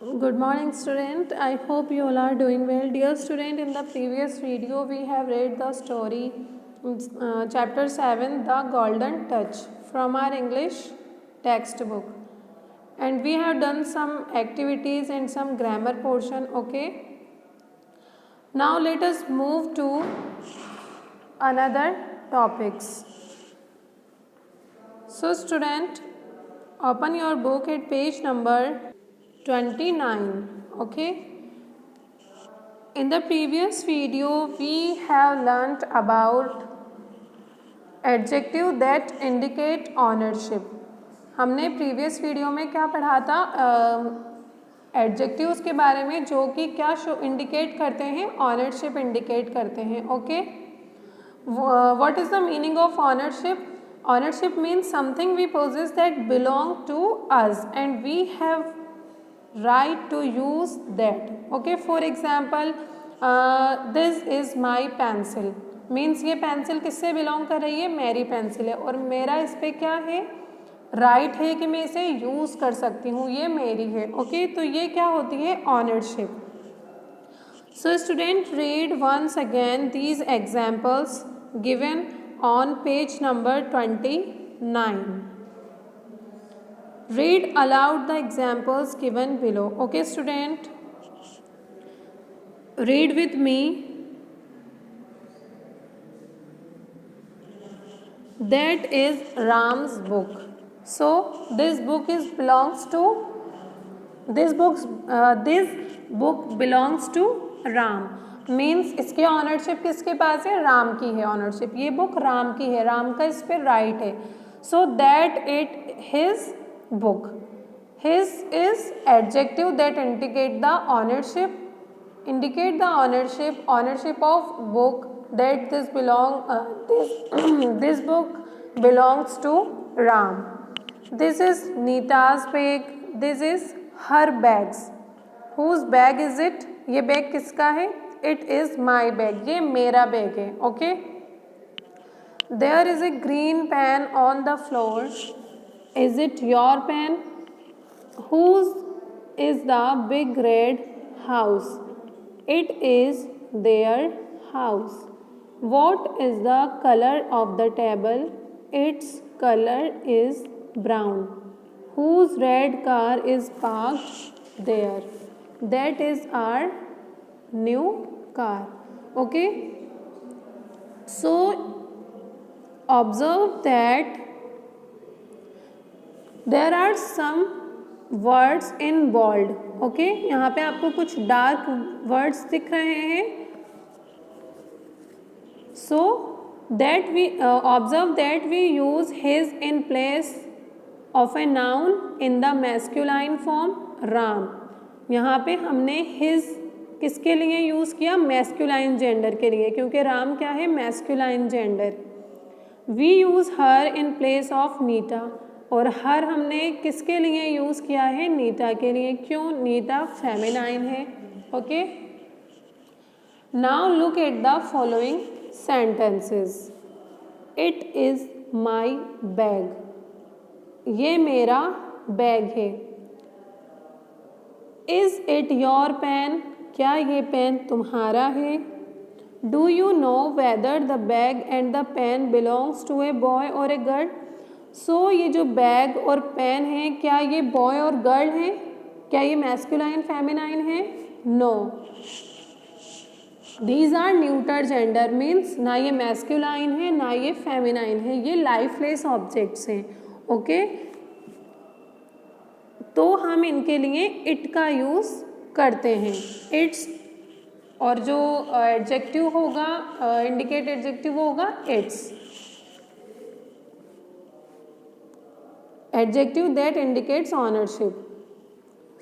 Good morning, student. I hope you all are doing well. Dear student, in the previous video we have read the story chapter 7, The Golden Touch, from our English textbook, and we have done some activities and some grammar portion. Okay, now let us move to another topics. So student, open your book at page number 29. Okay, in the previous video we have learnt about adjective that indicate ownership. हमने previous video में क्या पढ़ा था? Adjectives के बारे में जो कि क्या शो इंडिकेट करते हैं, ऑनरशिप इंडिकेट करते हैं. Okay, what is the meaning of ownership? Ownership means something we possess that belong to us and we have right to use that. Okay, for example, this is my pencil means ये pencil किससे belong कर रही है? मेरी pencil है और मेरा इस पर क्या है? राइट है कि मैं इसे यूज़ कर सकती हूँ, ये मेरी है. ओके, तो ये क्या होती है? Ownership. So student, read once again these examples given on page number 29. Read aloud the examples given below. Okay student, read with me. That is Ram's book. So this book belongs to this book belongs to Ram. Means इसके ownership किसके पास है? राम की है ownership. ये book Ram की है, राम का इस पर राइट है. So that it his book. His is adjective that indicate the ownership, ownership of book that this book belongs to Ram. This is Neeta's bag, this is her bags. Whose bag is it? ये bag किसका है? It is my bag, ये मेरा bag है. Okay, there is a green pen on the floor. Is it your pen? Whose is the big red house? It is their house. What is the colour of the table? Its colour is brown. Whose red car is parked there? That is our new car. Okay, so observe that there are some words in bold. Okay, यहाँ पे आपको कुछ dark words दिख रहे हैं. So that we observe that we use his in place of a noun in the masculine form Ram. यहाँ पे हमने his किसके लिए यूज़ किया? मैस्कुलाइन जेंडर के लिए, क्योंकि राम क्या है? Masculine gender. We use her in place of Nita, और हर हमने किसके लिए यूज़ किया है? नीता के लिए. क्यों? नीता फेमिनाइन है. Okay, now look at the following sentences. It is my bag, ये मेरा बैग है. Is it your pen? क्या ये पेन तुम्हारा है? Do you know whether the bag and the pen belongs to a boy और a girl? सो ये जो बैग और पेन है, क्या ये बॉय और गर्ल है? क्या ये मैस्कुलाइन फेमिनाइन है? No, these are neuter gender. Means ना ये मैस्कुलाइन है ना ये फेमिनाइन है, ये लाइफलेस ऑब्जेक्ट्स हैं. ओके, तो हम इनके लिए इट का यूज़ करते हैं. इट्स, और जो एडजेक्टिव होगा, इंडिकेट एडजेक्टिव होगा it's. Adjective that indicates ownership.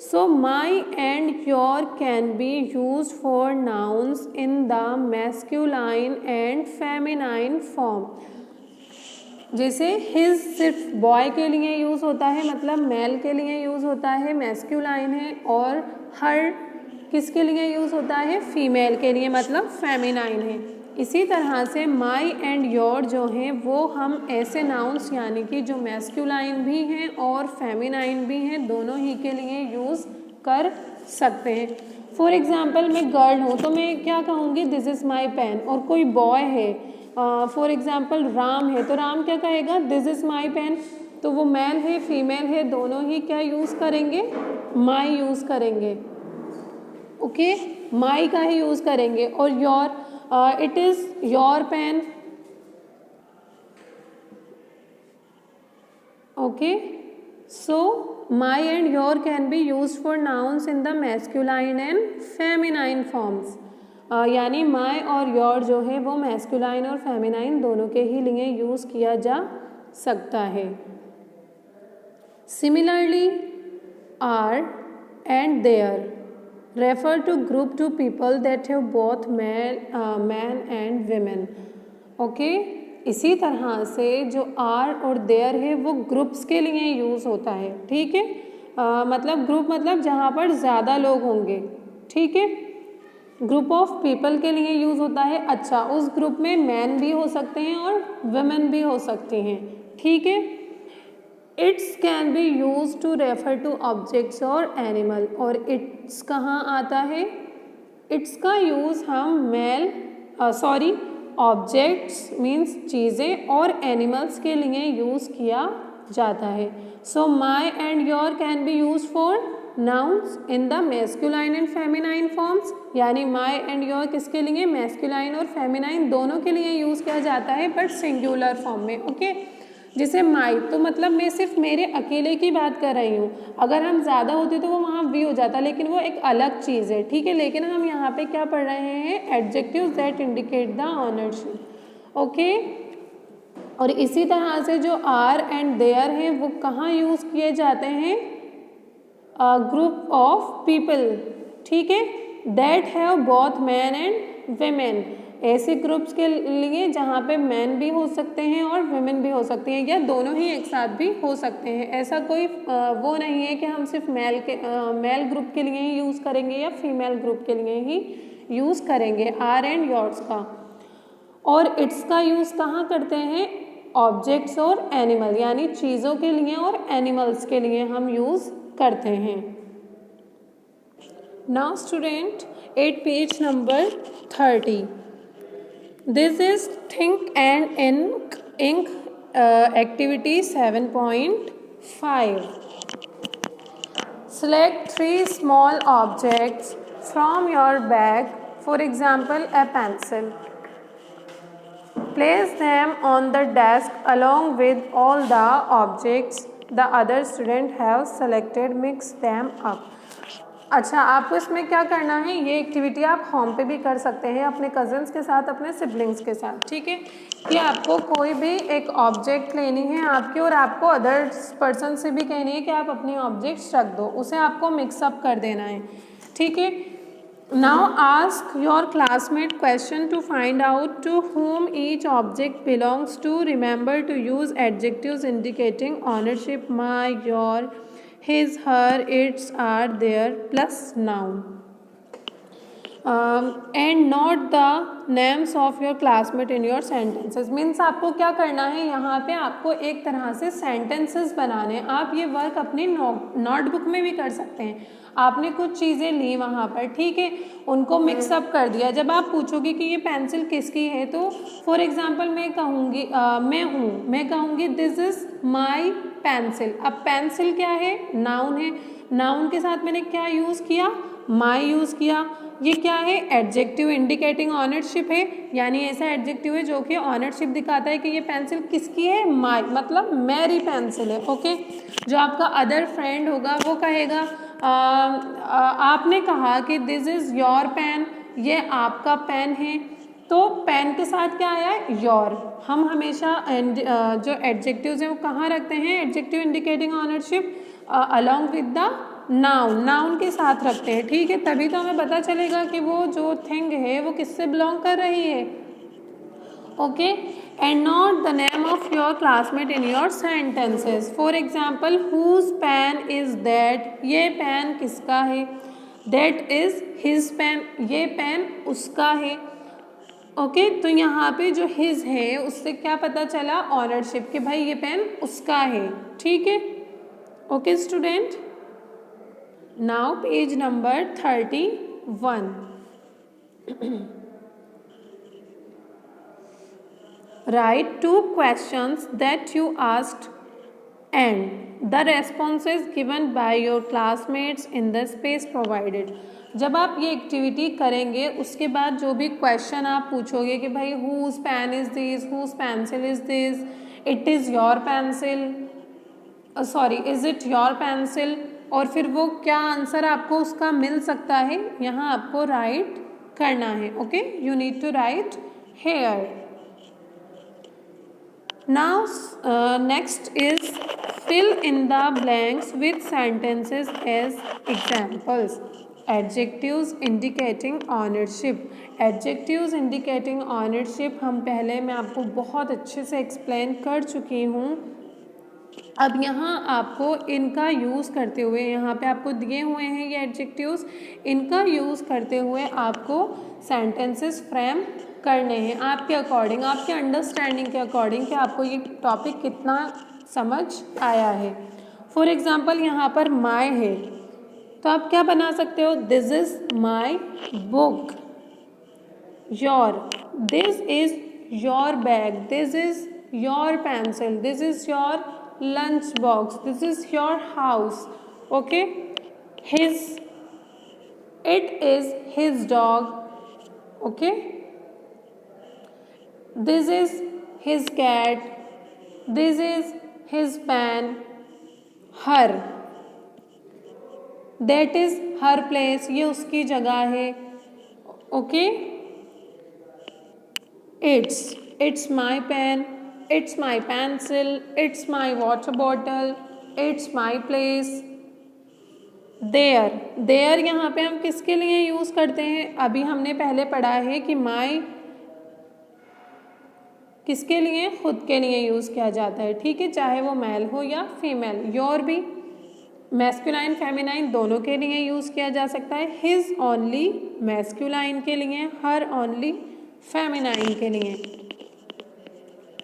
So my and your can be used for nouns in the masculine and feminine form. जैसे हिज सिर्फ बॉय के लिए यूज़ होता है, मतलब मेल के लिए यूज़ होता है, मैस्कुलाइन है. और हर किसके लिए यूज़ होता है? फीमेल के लिए, मतलब फेमिनाइन है. इसी तरह से माई एंड योर जो हैं वो हम ऐसे नाउन्स यानी कि जो मैस्कुलाइन भी हैं और फेमिनाइन भी हैं, दोनों ही के लिए यूज़ कर सकते हैं। फॉर एग्ज़ाम्पल मैं गर्ल हूँ तो मैं क्या कहूँगी, दिस इज़ माई पेन। और कोई बॉय है, फॉर एग्ज़ाम्पल राम है, तो राम क्या कहेगा, दिस इज़ माई पेन। तो वो मेल है फीमेल है, दोनों ही क्या यूज़ करेंगे, माई यूज़ करेंगे। ओके, माई का ही यूज़ करेंगे। और your, it is your pen. Okay, so my and your can be used for nouns in the masculine and feminine forms. यानी my और your जो है वो masculine और feminine दोनों के ही लिए यूज़ किया जा सकता है। Similarly, are and their refer to group to people that have both man and women. Okay, इसी तरह से जो आर और देयर है वो ग्रुप्स के लिए यूज़ होता है। ठीक है, मतलब ग्रुप मतलब जहाँ पर ज़्यादा लोग होंगे। ठीक है, ग्रुप ऑफ पीपल के लिए यूज़ होता है। अच्छा, उस ग्रुप में मैन भी हो सकते हैं और वुमेन भी हो सकती हैं। ठीक है, its can be use to refer to objects और एनिमल। और इट्स कहाँ आता है, इट्स का यूज़ हम ऑब्जेक्ट्स मीन्स चीज़ें और एनिमल्स के लिए यूज़ किया जाता है। So my and your can be use for nouns in the masculine and feminine forms. यानी माई एंड योर किसके लिए, मैस्कुलाइन और फेमिनाइन दोनों के लिए यूज़ किया जाता है, बट सिंगुलर फॉर्म में। ओके, जैसे माई तो मतलब मैं सिर्फ मेरे अकेले की बात कर रही हूँ, अगर हम ज़्यादा होते तो वो वहाँ वी हो जाता, लेकिन वो एक अलग चीज़ है। ठीक है, लेकिन हम यहाँ पे क्या पढ़ रहे हैं, adjectives that indicate the ownership. Okay, और इसी तरह से जो आर एंड देयर हैं वो कहाँ यूज़ किए जाते हैं, ग्रुप ऑफ पीपल। ठीक है, that have both man and women. ऐसे ग्रुप्स के लिए जहाँ पे मैन भी हो सकते हैं और वुमेन भी हो सकती हैं, या दोनों ही एक साथ भी हो सकते हैं। ऐसा कोई वो नहीं है कि हम सिर्फ मेल ग्रुप के लिए ही यूज़ करेंगे या फीमेल ग्रुप के लिए ही यूज़ करेंगे आर एंड योर्स का। और इट्स का यूज़ कहाँ करते हैं, ऑब्जेक्ट्स और एनिमल, यानी चीज़ों के लिए और एनिमल्स के लिए हम यूज़ करते हैं। Now student, at page number 30. This is Think and Ink activity 7.5. Select 3 small objects from your bag, for example a pencil. Place them on the desk along with all the objects the other student have selected. Mix them up. अच्छा, आपको इसमें क्या करना है, ये activity आप home पे भी कर सकते हैं अपने कज़न्स के साथ, अपने सिबलिंग्स के साथ। ठीक है, कि आपको कोई भी एक ऑब्जेक्ट लेनी है आपकी, और आपको अदर पर्सन से भी कहनी है कि आप अपने ऑब्जेक्ट्स रख दो, उसे आपको मिक्सअप कर देना है। ठीक है, now ask your classmate question to find out to whom each object belongs to. Remember to use adjectives indicating ownership: my, your, his, her, its, are, their plus noun. And note the names of your classmate in your sentences. Means आपको क्या करना है, यहाँ पे आपको एक तरह से सेंटेंसेस बनाने। आप ये वर्क अपनी नोटबुक में भी कर सकते हैं। आपने कुछ चीज़ें ली वहाँ पर, ठीक है, उनको मिक्सअप कर दिया। जब आप पूछोगे कि ये पेंसिल किसकी है, तो फॉर एग्जांपल मैं कहूँगी दिस इज़ माई पेंसिल। अब पेंसिल क्या है, नाउन है, नाउन के साथ मैंने क्या यूज़ किया, माई यूज़ किया। ये क्या है, एडजेक्टिव इंडिकेटिंग ऑनरशिप है, यानी ऐसा एडजेक्टिव है जो कि ऑनरशिप दिखाता है कि ये पेंसिल किसकी है, माई, मतलब मेरी पेंसिल है। ओके, जो आपका अदर फ्रेंड होगा वो कहेगा आपने कहा कि दिस इज़ योर पेन, ये आपका पेन है, तो पेन के साथ क्या आया, योर। हम हमेशा जो एडजेक्टिव्स हैं वो कहाँ रखते हैं, adjective indicating ownership along with the noun, noun के साथ रखते हैं। ठीक है, तभी तो हमें पता चलेगा कि वो जो थिंग है वो किससे बिलोंग कर रही है। Okay, and note the name of your classmate in your sentences. For example, whose pen is that, ये पेन किसका है, दैट इज़ हिज पेन, ये पेन उसका है। ओके, तो यहाँ पे जो हिज है उससे क्या पता चला, ऑनरशिप, कि भाई ये पेन उसका है। ठीक है, okay student. Now page number 31. Write 2 questions that you asked and the responses given by your classmates in the space provided. जब आप ये एक्टिविटी करेंगे उसके बाद जो भी क्वेश्चन आप पूछोगे कि भाई whose pen is this, whose pencil is this, it is your pencil, sorry is it your pencil, और फिर वो क्या आंसर आपको उसका मिल सकता है यहाँ आपको राइट करना है. Okay, you need to write here. Now next is fill in the blanks with sentences as examples. Adjectives indicating ownership. Adjectives indicating ownership हम पहले मैं आपको बहुत अच्छे से एक्सप्लेन कर चुकी हूँ. अब यहाँ आपको इनका यूज़ करते हुए, यहाँ पे आपको दिए हुए हैं ये एडजेक्टिव्स, इनका यूज़ करते हुए आपको सेंटेंसेस फ्रेम करने हैं आपके अकॉर्डिंग, आपके अंडरस्टैंडिंग के अकॉर्डिंग कि आपको ये टॉपिक कितना समझ आया है. फॉर एग्ज़ाम्पल यहाँ पर माई है तो आप क्या बना सकते हो, this is my book. Your, this is your bag, this is your pencil, this is your lunch box, this is your house. Okay, his, it is his dog. Okay, this is his cat, this is his pen. Her, that is her place, ये उसकी जगह है. Okay, it's my pen, it's my pencil, it's my water bottle, it's my place. there यहाँ पे हम किसके लिए use करते हैं, अभी हमने पहले पढ़ा है कि my किसके लिए, खुद के लिए यूज़ किया जाता है. ठीक है, चाहे वो मेल हो या फीमेल. योर भी मैस्कुलाइन फेमिनाइन दोनों के लिए यूज़ किया जा सकता है. हिज ओनली मैस्कुलाइन के लिए, हर ओनली फेमिनाइन के लिए.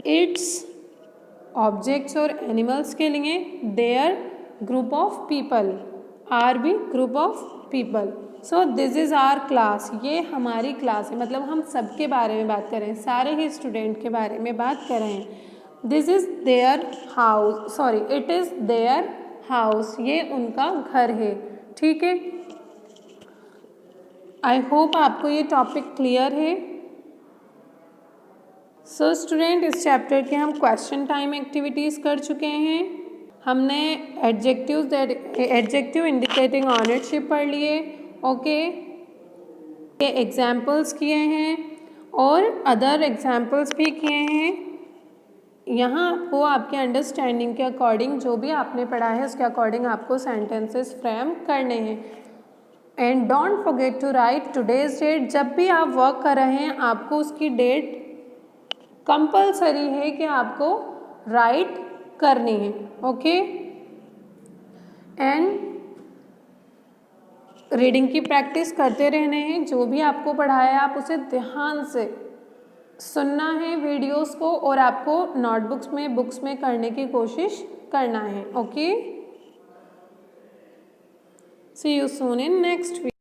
इट्स ऑब्जेक्ट्स और एनिमल्स के लिए. Their group of people, are भी group of people. So this is our class, ये हमारी क्लास है, मतलब हम सबके बारे में बात कर रहे हैं, सारे ही स्टूडेंट के बारे में बात कर रहे हैं. This is their house, sorry it is their house, ये उनका घर है. ठीक है, आई होप आपको ये टॉपिक क्लियर है. सो स्टूडेंट, इस चैप्टर के हम क्वेश्चन टाइम एक्टिविटीज़ कर चुके हैं. हमने एडजेक्टिव इंडिकेटिंग ऑनरशिप पढ़ लिए. ओके, ये एग्जाम्पल्स किए हैं और अदर एग्जाम्पल्स भी किए हैं. यहाँ आपको आपके अंडरस्टैंडिंग के अकॉर्डिंग जो भी आपने पढ़ा है उसके अकॉर्डिंग आपको सेंटेंसेस फ्रेम करने हैं. And don't forget to write today's date. जब भी आप वर्क कर रहे हैं आपको उसकी डेट कंपल्सरी है कि आपको राइट करनी है. ओके, एंड रीडिंग की प्रैक्टिस करते रहने हैं. जो भी आपको पढ़ाया आप उसे ध्यान से सुनना है वीडियोस को, और आपको नोटबुक्स में बुक्स में करने की कोशिश करना है. Okay, see you soon in next video.